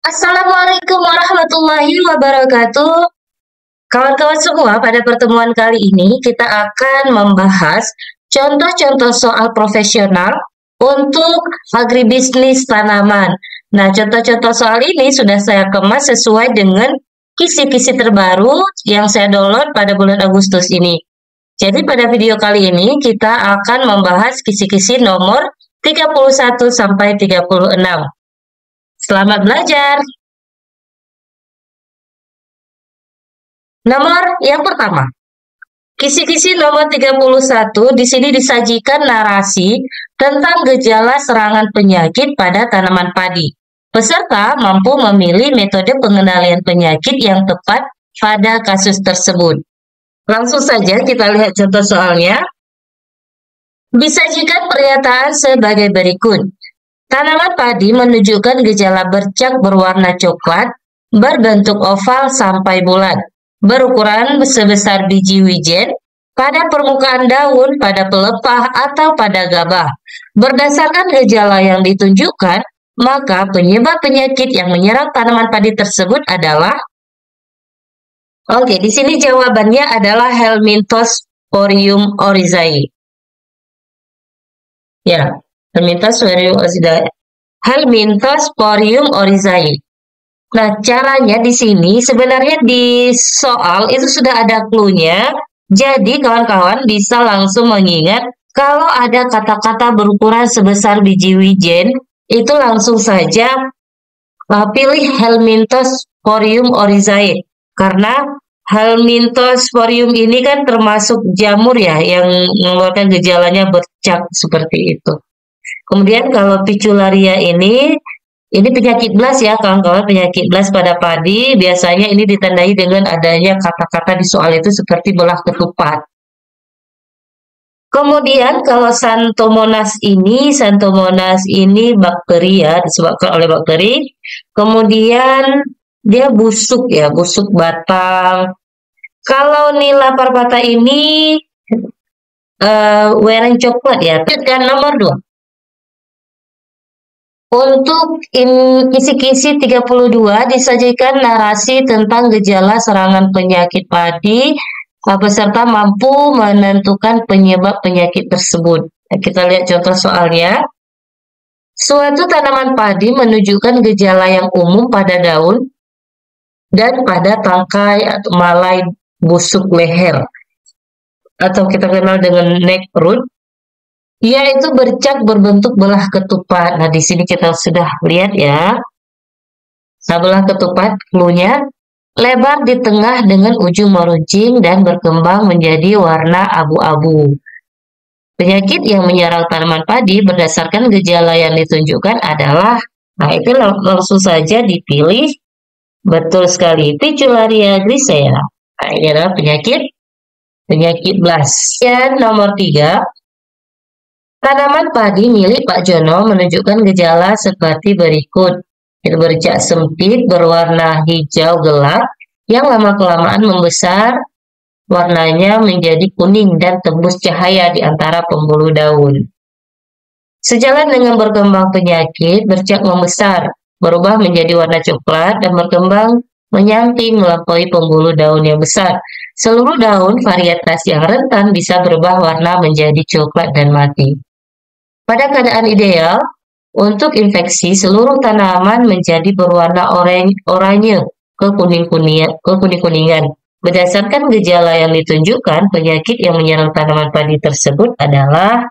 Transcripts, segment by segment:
Assalamualaikum warahmatullahi wabarakatuh. Kawan-kawan semua, pada pertemuan kali ini kita akan membahas contoh-contoh soal profesional untuk agribisnis tanaman. Nah, contoh-contoh soal ini sudah saya kemas sesuai dengan kisi-kisi terbaru yang saya download pada bulan Agustus ini. Jadi pada video kali ini kita akan membahas kisi-kisi nomor 31 sampai 36. Selamat belajar. Nomor yang pertama, kisi-kisi nomor 31 di sini disajikan narasi tentang gejala serangan penyakit pada tanaman padi. Peserta mampu memilih metode pengendalian penyakit yang tepat pada kasus tersebut. Langsung saja kita lihat contoh soalnya. Disajikan pernyataan sebagai berikut. Tanaman padi menunjukkan gejala bercak berwarna coklat, berbentuk oval sampai bulat, berukuran sebesar biji wijen, pada permukaan daun, pada pelepah, atau pada gabah. Berdasarkan gejala yang ditunjukkan, maka penyebab penyakit yang menyerang tanaman padi tersebut adalah di sini jawabannya adalah Helminthosporium oryzae. Ya, Helminthosporium oryzae. Nah, caranya di sini sebenarnya di soal itu sudah ada clue-nya. Jadi, kawan-kawan bisa langsung mengingat kalau ada kata-kata berukuran sebesar biji wijen, itu langsung saja pilih Helminthosporium oryzae. Karena Helminthosporium ini kan termasuk jamur ya, yang mengeluarkan gejalanya bercak seperti itu. Kemudian kalau Picularia ini penyakit blast ya kawan-kawan, penyakit blast pada padi. Biasanya ini ditandai dengan adanya kata-kata di soal itu seperti belah ketupat. Kemudian kalau Xanthomonas ini bakteri ya, disebabkan oleh bakteri. Kemudian dia busuk ya, busuk batang. Kalau Nila parpata ini wereng coklat ya. Lanjutkan nomor 2. Untuk kisi-kisi 32 disajikan narasi tentang gejala serangan penyakit padi. Peserta mampu menentukan penyebab penyakit tersebut. Nah, kita lihat contoh soalnya. Suatu tanaman padi menunjukkan gejala yang umum pada daun dan pada tangkai atau malai busuk leher. Atau kita kenal dengan neck root. Yaitu bercak berbentuk belah ketupat. Nah, di sini kita sudah lihat ya. Nah, belah ketupat, clue-nya lebar di tengah dengan ujung meruncing dan berkembang menjadi warna abu-abu. Penyakit yang menyerang tanaman padi berdasarkan gejala yang ditunjukkan adalah, nah itu langsung saja dipilih. Betul sekali, Picularia grisea. Nah, ini adalah penyakit blast. Dan nomor 3, tanaman padi milik Pak Jono menunjukkan gejala seperti berikut. Itu bercak sempit berwarna hijau gelap yang lama-kelamaan membesar, warnanya menjadi kuning dan tembus cahaya di antara pembuluh daun. Sejalan dengan berkembang penyakit, bercak membesar, berubah menjadi warna coklat dan berkembang menyamping melampaui pembuluh daun yang besar. Seluruh daun varietas yang rentan bisa berubah warna menjadi coklat dan mati. Pada keadaan ideal, untuk infeksi, seluruh tanaman menjadi berwarna oranye ke kuning-kuningan. Berdasarkan gejala yang ditunjukkan, penyakit yang menyerang tanaman padi tersebut adalah,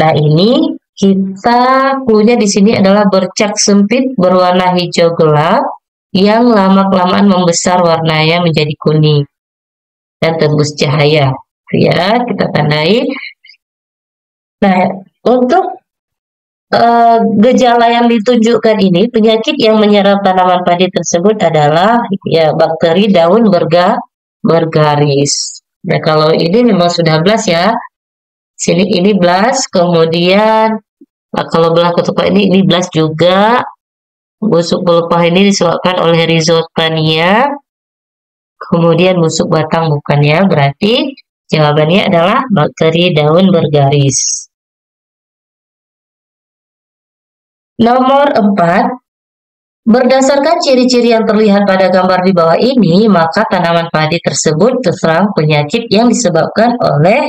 nah ini kita clue-nya di sini adalah bercak sempit berwarna hijau gelap yang lama-kelamaan membesar warnanya menjadi kuning dan tembus cahaya. Ya, kita tandai. Nah, untuk gejala yang ditunjukkan ini, penyakit yang menyerang tanaman padi tersebut adalah ya bakteri daun bergaris. Nah, kalau ini memang sudah blast ya. Sini ini blast, kemudian kalau belah ketupat ini blast juga. Busuk pelepah ini disebabkan oleh Rhizotania. Kemudian busuk batang bukan ya, berarti jawabannya adalah bakteri daun bergaris. Nomor 4, Berdasarkan ciri-ciri yang terlihat pada gambar di bawah ini, maka tanaman padi tersebut terserang penyakit yang disebabkan oleh.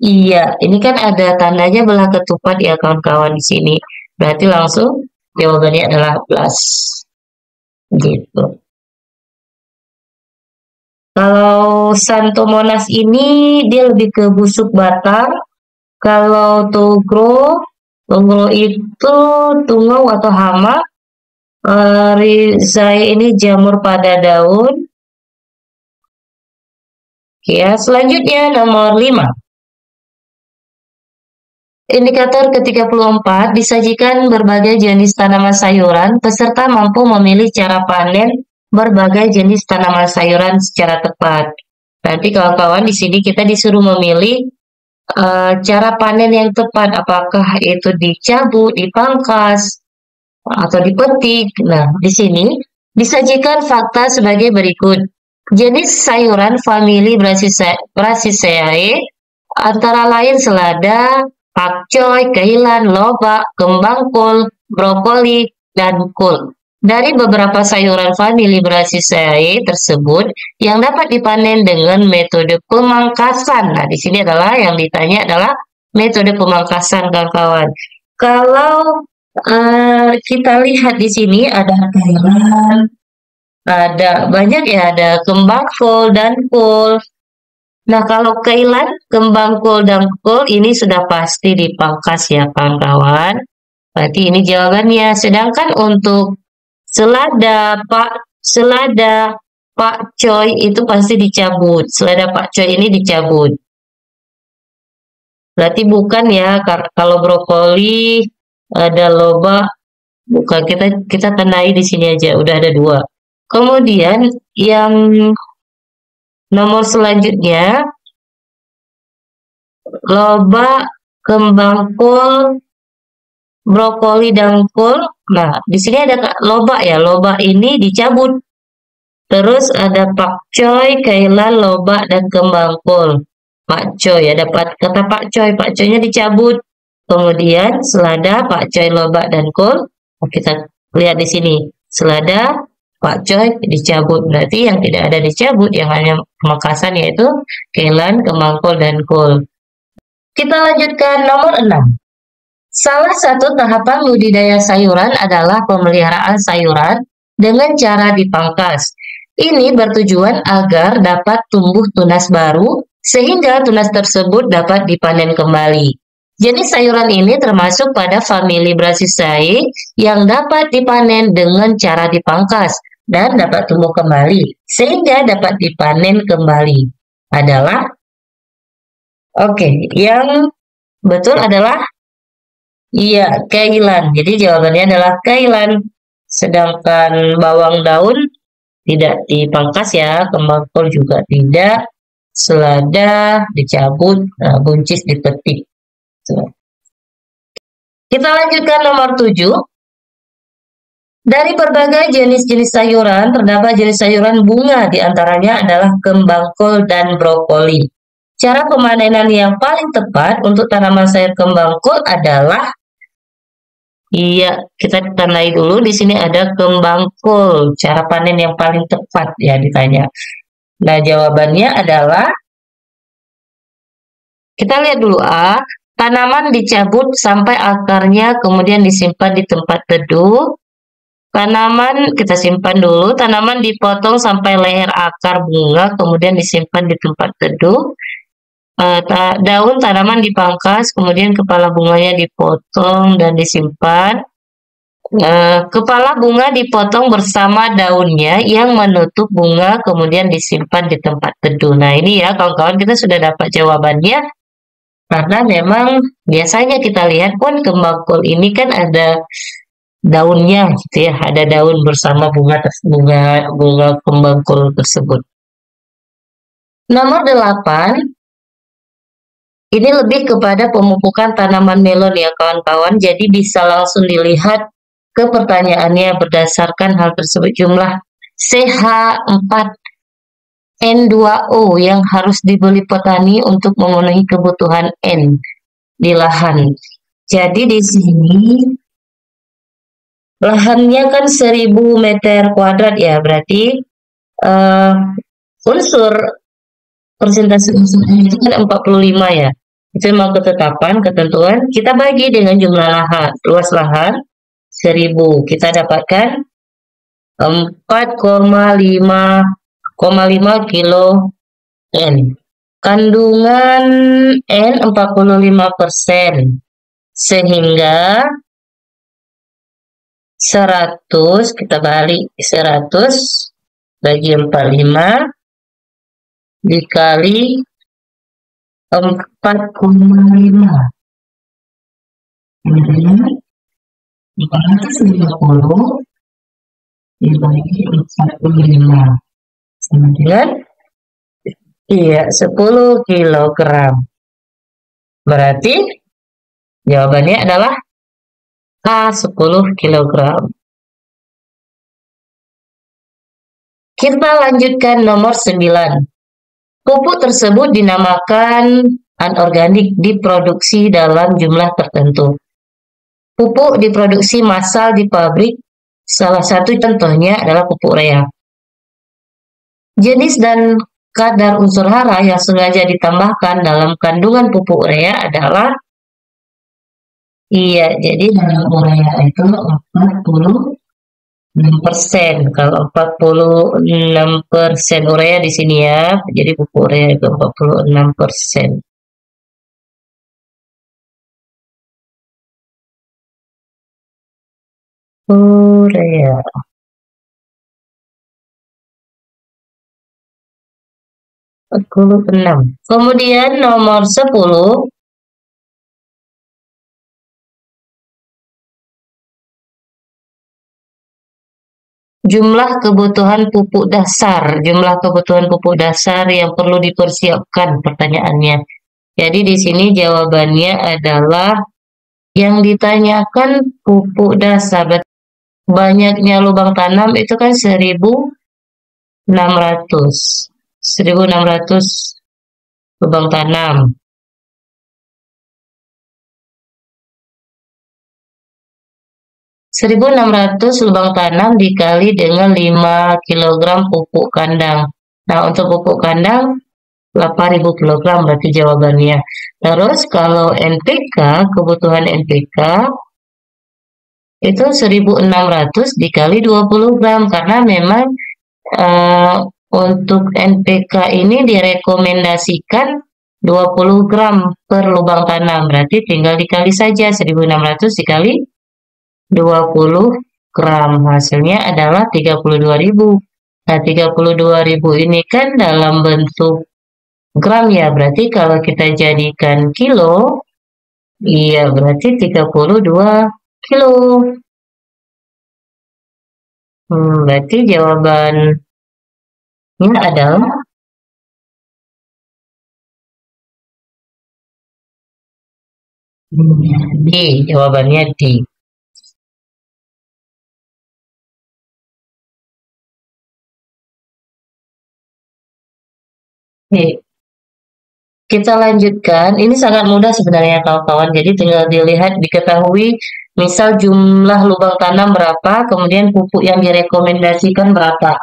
Iya, ini kan ada tandanya belah ketupat ya kawan-kawan di sini. Berarti langsung jawabannya adalah belas. Gitu. Kalau Santomonas ini dia lebih ke busuk batang. Kalau Togro itu tungau atau hama. Rhizai ini jamur pada daun. Ya, selanjutnya nomor 5. Indikator ke-34 disajikan berbagai jenis tanaman sayuran, peserta mampu memilih cara panen berbagai jenis tanaman sayuran secara tepat. Nanti kawan-kawan di sini kita disuruh memilih cara panen yang tepat, apakah itu dicabut, dipangkas, atau dipetik. Nah, di sini disajikan fakta sebagai berikut. Jenis sayuran famili Brassicaceae antara lain selada, pakcoy, keilan, lobak, kembang kol, brokoli, dan kol. Dari beberapa sayuran famili Brassicaceae tersebut yang dapat dipanen dengan metode pemangkasan. Nah, di sini adalah yang ditanya adalah metode pemangkasan, kawan-kawan. Kalau kita lihat di sini ada keilan, ada banyak ya, ada kembang kol dan kol. Nah, kalau keilan, kembang kol dan kol ini sudah pasti dipangkas ya kawan-kawan. Berarti ini jawabannya. Sedangkan untuk selada, pakcoy itu pasti dicabut. Selada pakcoy ini dicabut. Berarti bukan ya, kalau brokoli ada lobak, bukan, kita tandai di sini aja, udah ada 2. Kemudian yang nomor selanjutnya, lobak, kembang kol, brokoli dan kol. Nah, di sini ada lobak ya, lobak ini dicabut. Terus ada pakcoy, kailan, lobak, dan kembang kol. Pakcoy, ada kata pakcoynya dicabut. Kemudian selada, pakcoy, lobak, dan kol. Kita lihat di sini, selada, pakcoy dicabut. Berarti yang tidak ada dicabut, yang hanya pemangkasan yaitu kailan, kembang kol, dan kol. Kita lanjutkan nomor 6. Salah satu tahapan budidaya sayuran adalah pemeliharaan sayuran dengan cara dipangkas. Ini bertujuan agar dapat tumbuh tunas baru, sehingga tunas tersebut dapat dipanen kembali. Jenis sayuran ini termasuk pada famili Brassicaceae yang dapat dipanen dengan cara dipangkas dan dapat tumbuh kembali, sehingga dapat dipanen kembali. Adalah, yang betul adalah, iya, keilan. Jadi jawabannya adalah keilan. Sedangkan bawang daun tidak dipangkas ya, kembang kol juga tidak, selada dicabut, buncis dipetik. Kita lanjutkan nomor 7. Dari berbagai jenis-jenis sayuran, terdapat jenis sayuran bunga, diantaranya adalah kembang kol dan brokoli. Cara pemanenan yang paling tepat untuk tanaman sayur kembang kol adalah, iya, kita tandai dulu, di sini ada kembang kol. Cara panen yang paling tepat ya ditanya. Nah, jawabannya adalah, kita lihat dulu A. Tanaman dicabut sampai akarnya, kemudian disimpan di tempat teduh. Tanaman, kita simpan dulu. Tanaman dipotong sampai leher akar bunga, kemudian disimpan di tempat teduh. Daun tanaman dipangkas, kemudian kepala bunganya dipotong dan disimpan. Kepala bunga dipotong bersama daunnya yang menutup bunga, kemudian disimpan di tempat teduh. Nah, ini ya kawan-kawan, kita sudah dapat jawabannya. Karena memang biasanya kita lihat pun kembang kol ini kan ada daunnya gitu ya, ada daun bersama bunga kembang kol tersebut. Nomor 8, ini lebih kepada pemupukan tanaman melon ya kawan-kawan, jadi bisa langsung dilihat ke pertanyaannya berdasarkan hal tersebut, jumlah CH4 N2O yang harus dibeli petani untuk memenuhi kebutuhan N di lahan. Jadi di sini lahannya kan 1000 meter kuadrat ya, berarti unsur persentase unsur itu kan 45 ya. Itu memang ketetapan, ketentuan. Kita bagi dengan jumlah lahan, luas lahan 1000. Kita dapatkan 4,5 kilo N. Kandungan N 45%. Sehingga 100, kita balik 100 bagi 45 dikali 4,5. 450 dibagi 45 sama dengan 10 kilogram. Berarti jawabannya adalah A, 10 kilogram. Kita lanjutkan nomor 9. Pupuk tersebut dinamakan anorganik diproduksi dalam jumlah tertentu. Pupuk diproduksi massal di pabrik, salah satu contohnya adalah pupuk urea. Jenis dan kadar unsur hara yang sengaja ditambahkan dalam kandungan pupuk urea adalah jadi dalam urea itu 46%. Kalau 46% urea di sini ya, jadi pupuk urea itu 46%. Urea. Kemudian nomor 10. Jumlah kebutuhan pupuk dasar. Jumlah kebutuhan pupuk dasar yang perlu dipersiapkan pertanyaannya. Jadi di sini jawabannya adalah yang ditanyakan pupuk dasar. Banyaknya lubang tanam itu kan 1.600. 1.600 lubang tanam. lubang tanam dikali dengan 5 kg pupuk kandang. Nah, untuk pupuk kandang 8.000 kg berarti jawabannya. Terus kalau NPK, kebutuhan NPK itu 1.600 dikali 20 gram karena memang untuk NPK ini direkomendasikan 20 gram per lubang tanam. Berarti tinggal dikali saja 1.600 dikali 20 gram. Hasilnya adalah 32.000. Nah, 32.000 ini kan dalam bentuk gram ya. Berarti kalau kita jadikan kilo, berarti 32 kilo. Berarti jawabannya adalah D. Jawabannya D. Kita lanjutkan. Ini sangat mudah sebenarnya kawan-kawan. Jadi tinggal dilihat, diketahui misal jumlah lubang tanam berapa, kemudian pupuk yang direkomendasikan berapa.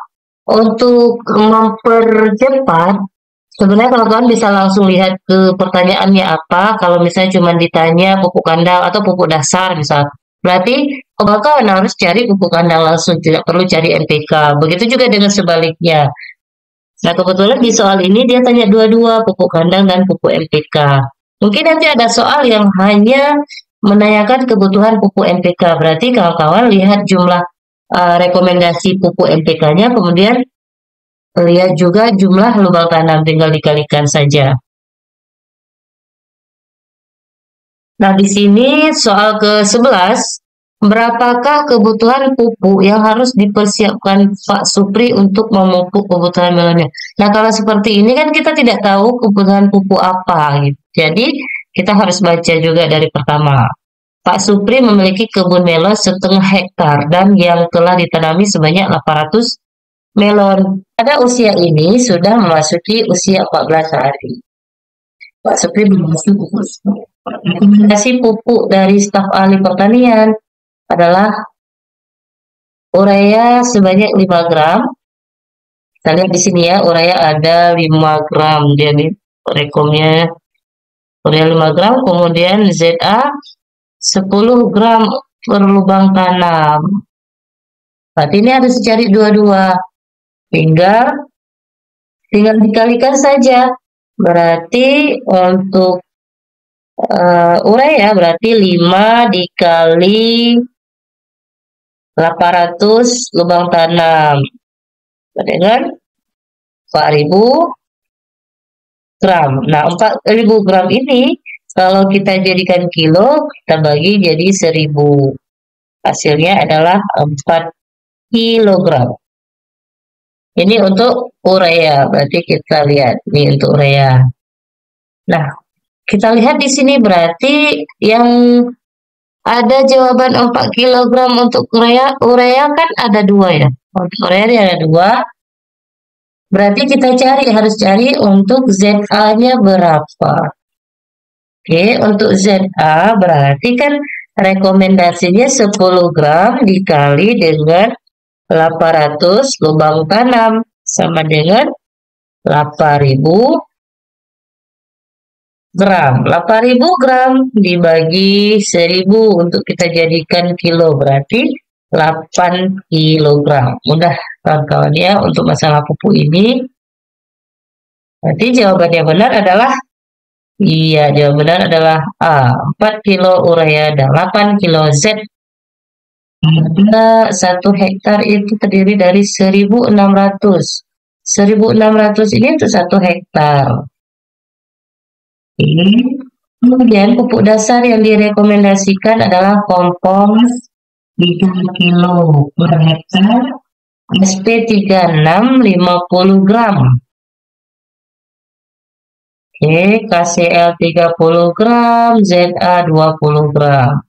Untuk mempercepat, sebenarnya kawan-kawan bisa langsung lihat ke pertanyaannya apa. Kalau misalnya cuma ditanya pupuk kandang atau pupuk dasar misal. Berarti kawan-kawan harus cari pupuk kandang langsung, tidak perlu cari NPK. Begitu juga dengan sebaliknya. Nah, kebetulan di soal ini dia tanya dua-dua, pupuk kandang dan pupuk NPK. Mungkin nanti ada soal yang hanya menanyakan kebutuhan pupuk NPK. Berarti kawan-kawan lihat jumlah rekomendasi pupuk NPK-nya, kemudian lihat juga jumlah lubang tanam, tinggal dikalikan saja. Nah, di sini soal ke-11. Berapakah kebutuhan pupuk yang harus dipersiapkan Pak Supri untuk memupuk kebutuhan melonnya? Nah, kalau seperti ini kan kita tidak tahu kebutuhan pupuk apa. Gitu. Jadi, kita harus baca juga dari pertama. Pak Supri memiliki kebun melon 1,5 hektar dan yang telah ditanami sebanyak 800 melon. Pada usia ini sudah memasuki usia 14 hari. Pak Supri memiliki pupuk. Rekomendasi pupuk dari staf ahli pertanian adalah urea sebanyak 5 gram. Kita lihat di sini ya, urea ada 5 gram. Dia nih rekomnya urea 5 gram, kemudian ZA 10 gram per lubang tanam. Berarti ini harus dicari dua-dua. Tinggal dikalikan saja. Berarti untuk urea berarti 5 dikali 800 lubang tanam dengan 4.000 gram. Nah, 4.000 gram ini kalau kita jadikan kilo, kita bagi jadi 1.000. Hasilnya adalah 4 kilogram. Ini untuk urea, berarti kita lihat ini untuk urea. Nah, kita lihat di sini berarti yang ada jawaban 4 kg untuk urea kan ada 2 ya. Untuk urea ini ada 2. Berarti kita harus cari untuk ZA-nya berapa. Oke, untuk ZA berarti kan rekomendasinya 10 gram dikali dengan 800 lubang tanam sama dengan 8.000 gram. 8.000 gram dibagi 1.000 untuk kita jadikan kilo berarti 8 kilogram. Mudah kawan-kawan ya untuk masalah pupuk ini. Berarti jawabannya benar adalah jawaban benar adalah A. 4 kilo urea dan 8 kilo Z. Ada 1 hektar itu terdiri dari 1.600. 1.600 ini untuk 1 hektar. Kemudian pupuk dasar yang direkomendasikan adalah kompos 3 kilo per hektar, SP36 50 gram. Oke, KCL 30 gram, ZA 20 gram.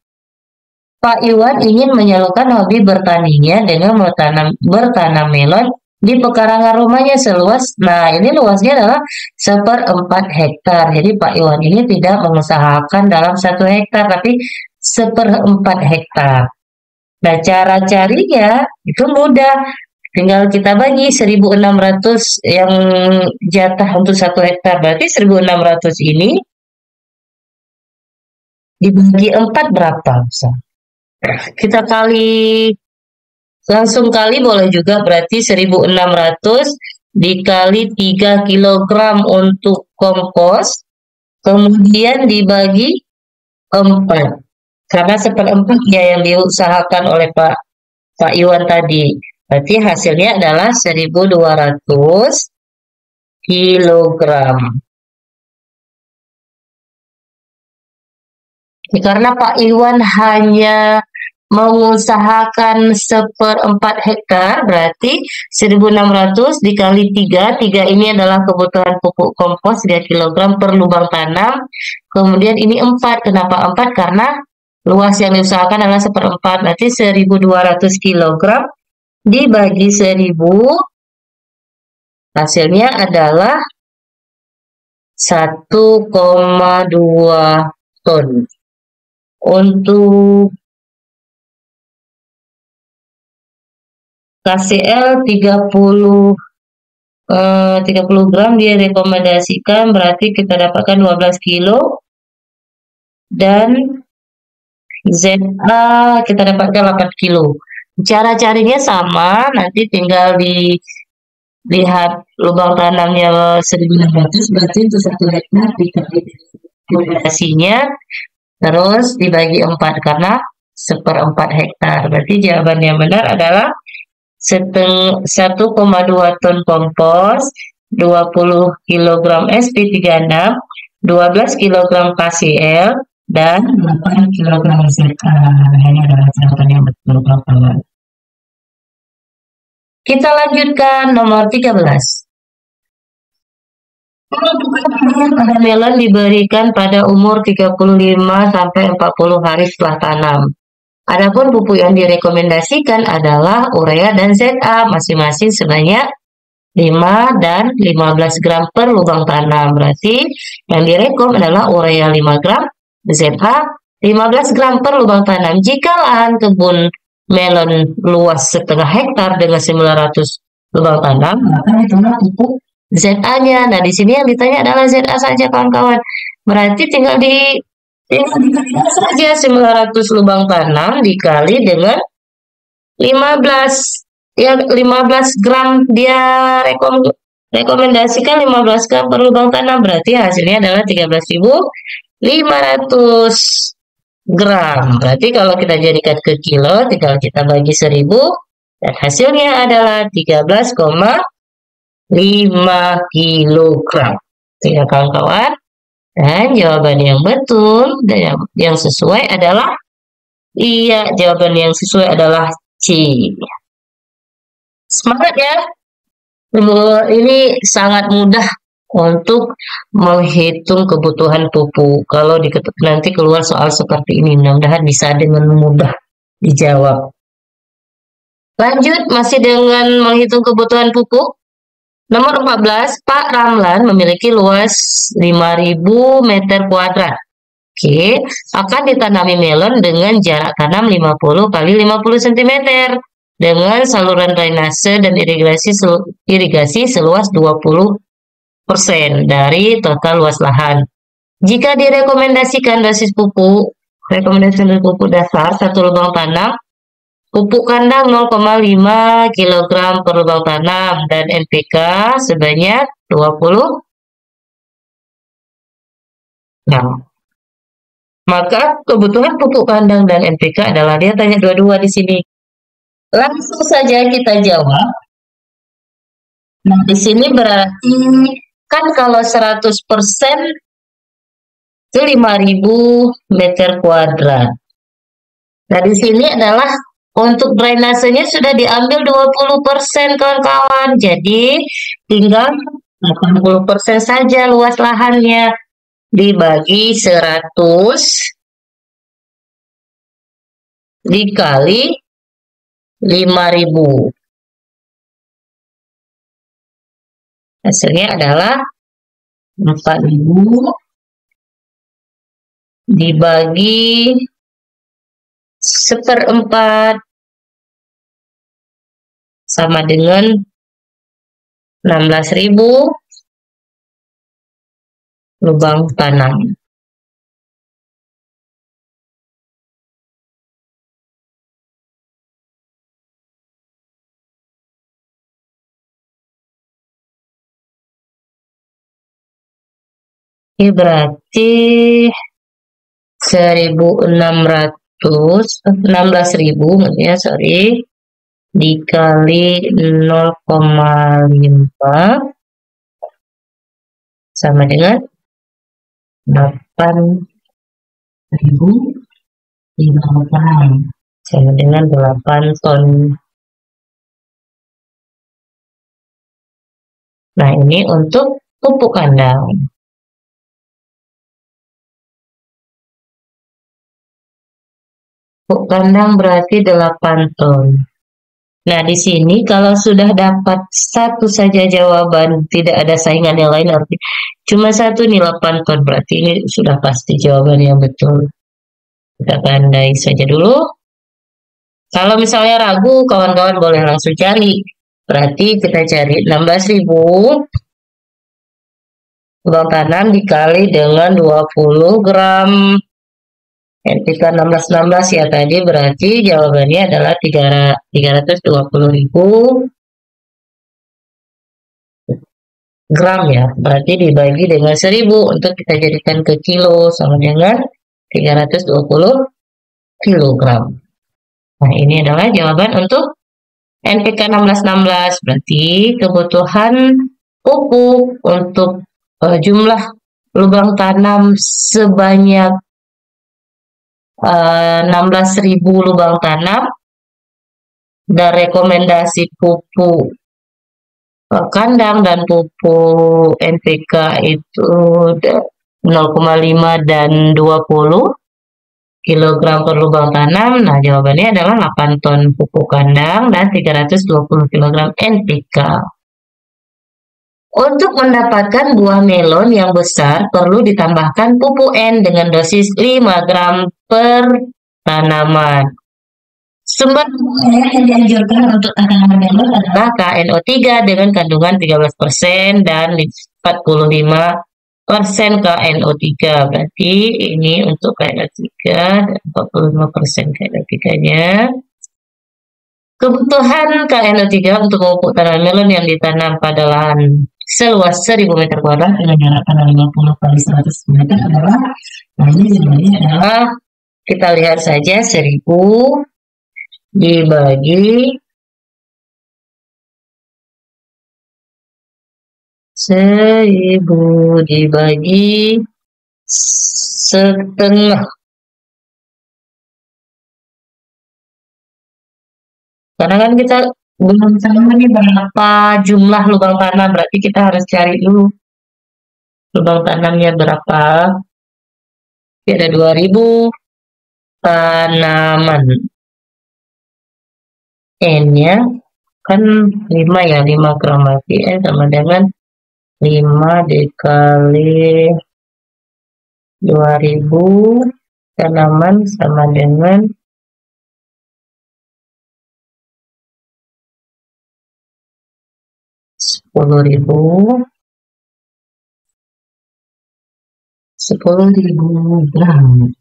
Pak Iwan ingin menyalurkan hobi bertaninya dengan bertanam melon di pekarangan rumahnya seluas, nah ini luasnya adalah 1/4 hektar. Jadi Pak Iwan ini tidak mengusahakan dalam 1 hektar, tapi 1/4 hektar. Nah, cara carinya itu mudah. Tinggal kita bagi 1.600 yang jatah untuk 1 hektar. Berarti 1.600 ini dibagi 4 berapa? Kita langsung kali boleh juga, berarti 1.600 dikali 3 kg untuk kompos, kemudian dibagi 4. Karena 1/4 ya yang diusahakan oleh Pak Iwan tadi. Berarti hasilnya adalah 1.200 kilogram. Karena Pak Iwan hanya mengusahakan 1/4 hektar, berarti 1.600 dikali 3. 3 ini adalah kebutuhan pupuk kompos 3 kg per lubang tanam. Kemudian ini 4. Kenapa 4? Karena luas yang diusahakan adalah 1/4. Berarti 1.200 kg dibagi 1.000. Hasilnya adalah 1,2 ton. Untuk KCL 30 gram direkomendasikan, berarti kita dapatkan 12 kilo. Dan ZA kita dapatkan 8 kilo. Cara carinya sama, nanti tinggal dilihat lubang tanamnya 1.600, berarti untuk 1 hektar dikali rekomendasinya, terus dibagi 4 karena 1/4 hektar. Berarti jawaban yang benar adalah 1,2 ton kompos, 20 kg SP36, 12 kg KCL, dan 8 kg ZA. Ini adalah jawaban yang betul, kawan. Kita lanjutkan nomor 13. Pada melon diberikan pada umur 35 sampai 40 hari setelah tanam. Adapun pupuk yang direkomendasikan adalah urea dan ZA masing-masing sebanyak 5 dan 15 gram per lubang tanam. Berarti yang direkom adalah urea 5 gram, ZA 15 gram per lubang tanam. Jika lahan kebun melon luas setengah hektar dengan 900 lubang tanam, maka hitunglah pupuk ZA-nya. Nah, di sini yang ditanya adalah ZA saja, kawan-kawan. Berarti tinggal dikali saja 900 lubang tanam dikali dengan 15. Ya, 15 gram dia rekomendasikan 15 gram per lubang tanam, berarti hasilnya adalah 13.500 gram. Berarti kalau kita jadikan ke kilo, tinggal kita bagi 1000 dan hasilnya adalah 13,5 kilogram. Ya, kawan-kawan. Dan jawaban yang betul dan yang sesuai adalah jawaban yang sesuai adalah C. Semangat ya. Ini sangat mudah untuk menghitung kebutuhan pupuk. Kalau nanti keluar soal seperti ini, mudah-mudahan bisa dengan mudah dijawab. Lanjut, masih dengan menghitung kebutuhan pupuk. Nomor 14, Pak Ramlan memiliki luas 5.000 meter kuadrat. Oke, akan ditanami melon dengan jarak tanam 50 kali 50 cm. Dengan saluran drainase dan irigasi seluas 20% dari total luas lahan. Jika direkomendasikan dosis pupuk, rekomendasi pupuk dasar 1 lubang tanam, pupuk kandang 0,5 kg per lubang tanam dan NPK sebanyak 20. Nah, maka kebutuhan pupuk kandang dan NPK adalah, dia tanya dua-dua di sini. Langsung saja kita jawab. Nah, di sini berarti kan kalau 100% itu 5.000 meter kuadrat. Nah, di sini adalah untuk drainasenya sudah diambil 20%, kawan-kawan. Jadi tinggal 80% saja luas lahannya. Dibagi 100 dikali 5.000. Hasilnya adalah 4.000 dibagi 1/4 sama dengan 16.000 lubang tanam. Ini berarti 16.000 ya, dikali 0,5 sama dengan 8.000 kilogram, sama dengan 8 ton. Nah, ini untuk pupuk kandang. Pupuk kandang berarti 8 ton. Nah, di sini kalau sudah dapat satu saja jawaban, tidak ada saingan yang lain, artinya cuma satu nih 8 ton, berarti ini sudah pasti jawaban yang betul. Kita tandai saja dulu. Kalau misalnya ragu, kawan-kawan boleh langsung cari. Berarti kita cari 16.000 lubang tanam dikali dengan 20 gram. NPK 16 ya tadi, berarti jawabannya adalah 320.000 gram ya. Berarti dibagi dengan 1000 untuk kita jadikan ke kilo sama dengan 320 kilogram. Nah, ini adalah jawaban untuk NPK 16. Berarti kebutuhan pupuk untuk jumlah lubang tanam sebanyak 16.000 lubang tanam dan rekomendasi pupuk kandang dan pupuk NPK itu 0,5 dan 20 kilogram per lubang tanam. Nah, jawabannya adalah 8 ton pupuk kandang dan 320 kilogram NPK. Untuk mendapatkan buah melon yang besar, perlu ditambahkan pupuk N dengan dosis 5 gram per tanaman. Sumber yang dianjurkan untuk tanaman melon adalah KNO3 dengan kandungan 13% dan 45% KNO3. Berarti ini untuk KNO3 dan 45% KNO3-nya. Kebutuhan KNO3 untuk memupuk tanaman melon yang ditanam pada lahan seluas 1000 meter kuadrat dengan jarak tanam 50 kali 100 meter adalah, nah ini jumlahnya adalah, kita lihat saja 1000 dibagi 1000 dibagi setengah. Karena kan kita belum tahu nih berapa jumlah lubang tanam, berarti kita harus cari dulu lubang tanamnya berapa. Ada 2000 tanaman. N-nya kan 5 ya, 5 gram, berarti N sama dengan 5 dikali 2000 tanaman sama dengan 10.000 gram.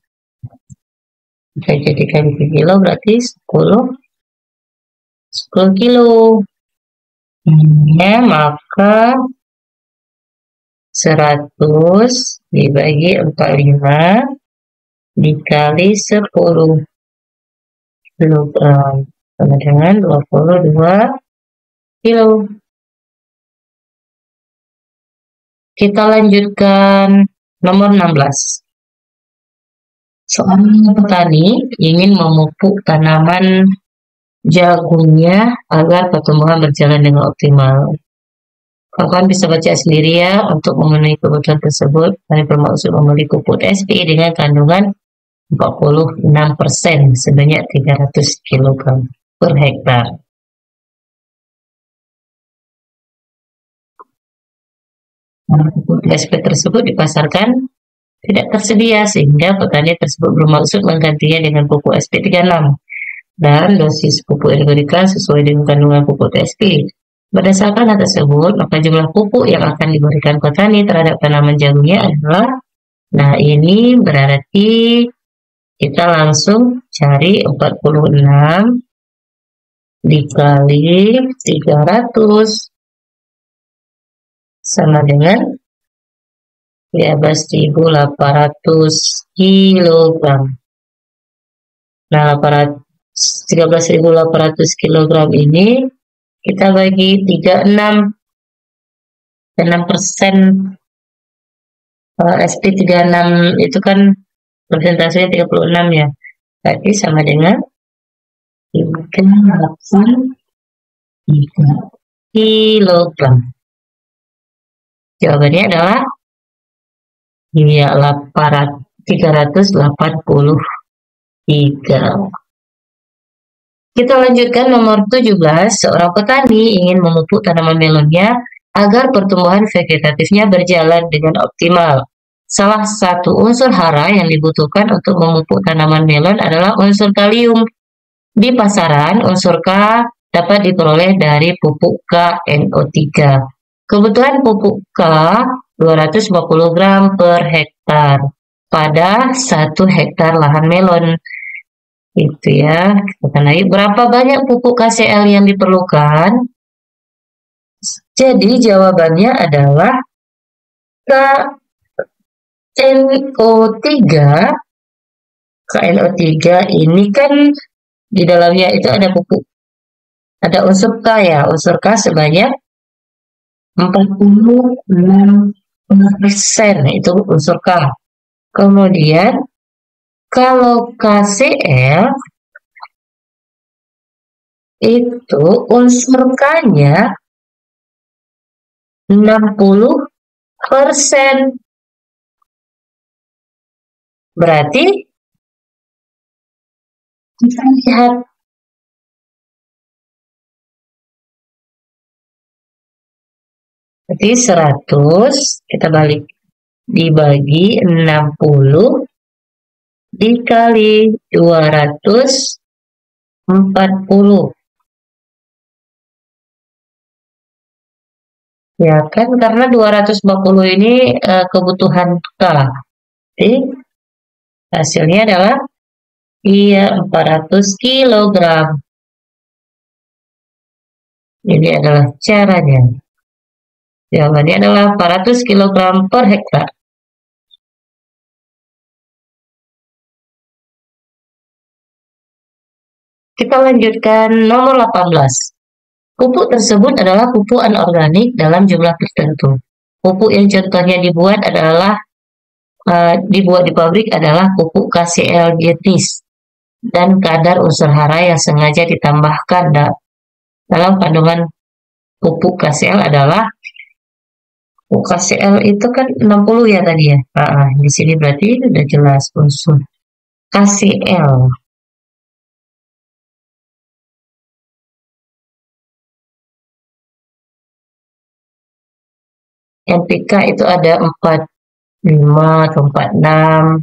Kita jadikan ke kilo berarti 10 kilo. Ya, maka 100 dibagi 45 dikali 10 kilogram sama dengan 22 kilo. Kita lanjutkan nomor 16. Seorang petani ingin memupuk tanaman jagungnya agar pertumbuhan berjalan dengan optimal. Kawan bisa baca sendiri ya, untuk memenuhi kebutuhan tersebut, kami bermaksud membeli pupuk TSP dengan kandungan 46% sebanyak 300 kg per hektar. Pupuk TSP tersebut dipasarkan tidak tersedia sehingga petani tersebut bermaksud menggantinya dengan pupuk SP36 dan dosis pupuk yang diberikan sesuai dengan kandungan pupuk TSP. Berdasarkan hal tersebut, maka jumlah pupuk yang akan diberikan petani terhadap tanaman jagungnya adalah, nah ini berarti kita langsung cari 46 dikali 300 sama dengan 13.800 kilogram. Nah, 13.800 kilogram ini kita bagi 36, 6%. SP36 itu kan persentasenya 36 ya. Berarti sama dengan 3 kilogram. Jawabannya adalah ya 383. Kita lanjutkan nomor 17. Seorang petani ingin memupuk tanaman melonnya agar pertumbuhan vegetatifnya berjalan dengan optimal. Salah satu unsur hara yang dibutuhkan untuk memupuk tanaman melon adalah unsur kalium. Di pasaran, unsur K dapat diperoleh dari pupuk KNO3. Kebutuhan pupuk K 250 gram per hektar pada 1 hektar lahan melon. Itu ya, kita akan naik berapa banyak pupuk KCl yang diperlukan. Jadi jawabannya adalah KNO3 ini kan di dalamnya itu ada pupuk, ada unsur K ya, unsur K sebanyak 46% itu unsur K. Kemudian kalau KCl itu unsur K-nya 60%. Berarti kita lihat berarti 100 kita balik dibagi 60 dikali 200 40. Ya kan, karena 240 ini kebutuhan K. Jadi hasilnya adalah 400 kilogram. Ini adalah caranya. Jawabannya adalah 400 kilogram per hektar. Kita lanjutkan nomor 18. Pupuk tersebut adalah pupuk anorganik dalam jumlah tertentu. Pupuk yang contohnya dibuat di pabrik adalah pupuk KCl jenis dan kadar unsur hara yang sengaja ditambahkan dalam kandungan pupuk KCl adalah pupuk KCl itu kan 60 ya tadi ya. Di sini berarti sudah jelas unsur KCl. NPK itu ada 45 atau 46,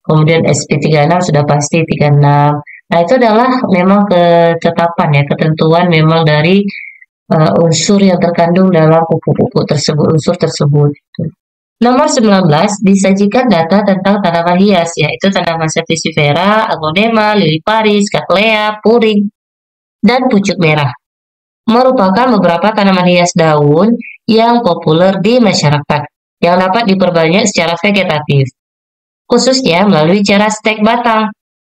kemudian SP36 sudah pasti 36. Nah, itu adalah memang ketetapan ya, ketentuan memang dari unsur yang terkandung dalam pupuk-pupuk tersebut, unsur tersebut. Nomor 19, disajikan data tentang tanaman hias, yaitu tanaman Sativifera, Aglonema, Lili Paris, Cattleya, Puring, dan pucuk merah. Merupakan beberapa tanaman hias daun yang populer di masyarakat, yang dapat diperbanyak secara vegetatif, khususnya melalui cara stek batang.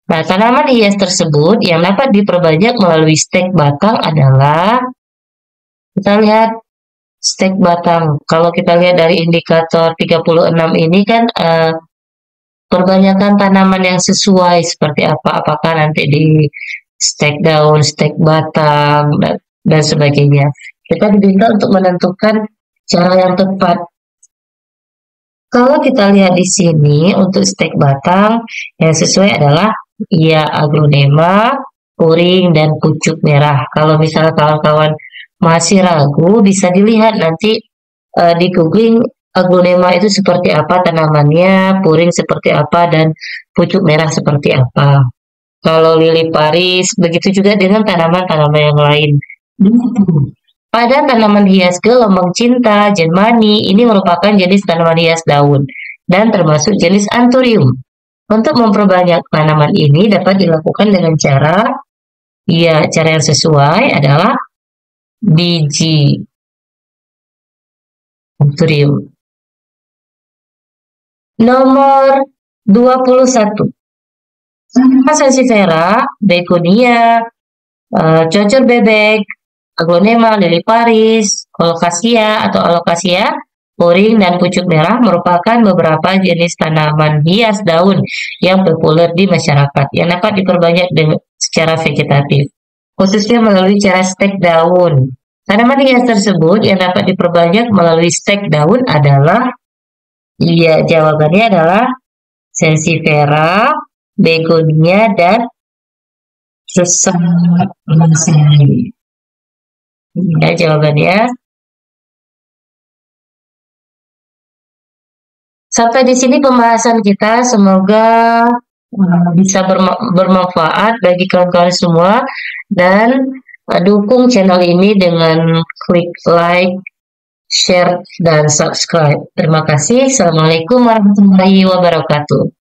Nah, tanaman hias tersebut yang dapat diperbanyak melalui stek batang adalah, kita lihat stek batang. Kalau kita lihat dari indikator 36 ini kan perbanyakan tanaman yang sesuai seperti apa, apakah nanti di stek daun, stek batang, dan sebagainya. Kita diminta untuk menentukan cara yang tepat. Kalau kita lihat di sini untuk stek batang yang sesuai adalah Aglonema, Puring, dan pucuk merah. Kalau misalnya kawan-kawan masih ragu, bisa dilihat nanti di googling Aglonema itu seperti apa tanamannya, Puring seperti apa, dan pucuk merah seperti apa. Kalau Lili Paris, begitu juga dengan tanaman-tanaman yang lain. Pada tanaman hias gelombang cinta, Germani, ini merupakan jenis tanaman hias daun dan termasuk jenis anthurium. Untuk memperbanyak tanaman ini dapat dilakukan dengan cara yang sesuai adalah biji anthurium. Nomor 21. Tanaman Sativifera, Begonia, cocor bebek, Aglonema, Lili Paris, Alocasia, Puring, dan pucuk merah merupakan beberapa jenis tanaman hias daun yang populer di masyarakat yang dapat diperbanyak secara vegetatif, khususnya melalui cara stek daun. Tanaman hias tersebut yang dapat diperbanyak melalui stek daun adalah, jawabannya adalah Sativifera, Begonia, dan Chrysanthemum. Jawabannya. Sampai di sini pembahasan kita, semoga bisa bermanfaat bagi kawan-kawan semua, dan dukung channel ini dengan klik like, share, dan subscribe. Terima kasih. Assalamualaikum warahmatullahi wabarakatuh.